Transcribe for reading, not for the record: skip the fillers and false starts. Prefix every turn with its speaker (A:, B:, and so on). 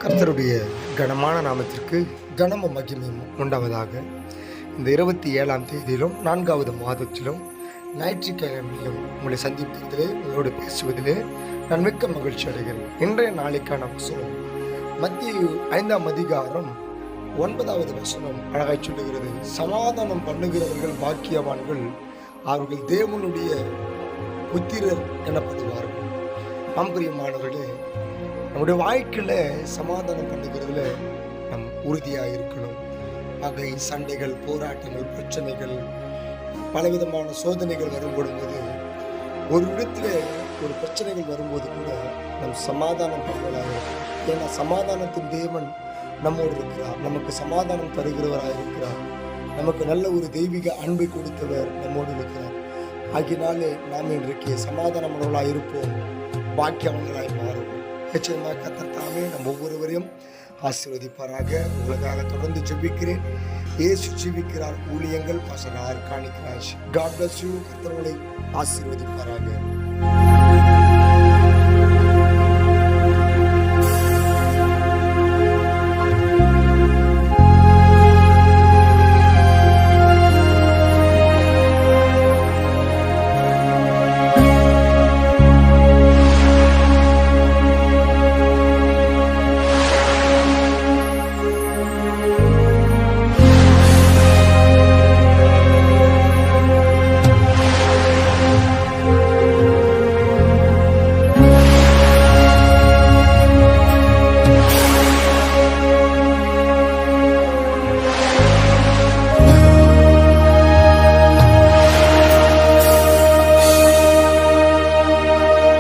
A: கர்த்தருடைய கனமான நாமத்திற்கு கனமும் மகிமையும் உண்டாவதாக. இந்த 27ஆம் தேதியிலும் 4வது மாதத்திலும் ஞாயிற்றுக்கிழமையிலும் உங்களை சந்திப்பதிலே, உங்களோடு பேசுவதிலே நான் மிக்க மகிழ்ச்சி அடைகிறேன். இன்றைய நாளைக்கான வசனம் மத்தேயு 5ஆம் அதிகாரம் 9வது வசனம் அழகாய் சொல்லுகிறது, சமாதானம் பண்ணுகிறவர்கள் பாக்கியவான்கள், அவர்கள் தேவனுடைய புத்திரர் எனப்படுவார்கள். பிரியமானவர்களே, நம்முடைய வாழ்க்கையில் சமாதானம் பண்ணுகிறதுல நம் உறுதியாக இருக்கணும். பகை, சண்டைகள், போராட்டங்கள், பிரச்சனைகள், பலவிதமான சோதனைகள் வரும்போது, ஒரு இடத்துல ஒரு பிரச்சனைகள் வரும்போது கூட நம் சமாதானம் பண்ணுவதாக இருக்கும். ஏன்னா சமாதானத்தின் தேவன் நம்மோடு இருக்கிறார், நமக்கு சமாதானம் தருகிறவராக இருக்கிறார், நமக்கு நல்ல ஒரு தெய்வீக அன்பை கொடுத்தவர் நம்மோடு இருக்கிறார். ஆகினாலே நாம் இன்றைக்கு சமாதானமுள்ளவர்களாக இருப்போம், பாக்கியவங்களாய் மாறுவோம். நிச்சயமாக கர்த்தர் தாமே நம் ஒவ்வொருவரையும் ஆசீர்வதிப்பாராக. உங்களுக்காக தொடர்ந்து ஜெபிக்கிறேன். இயேசு ஜீவிக்கிறார் ஊழியங்கள் பாஸ்டர் ஆர் காணிக்கிறார். God bless you. கர்த்தர் உங்களை ஆசீர்வதிப்பாராக.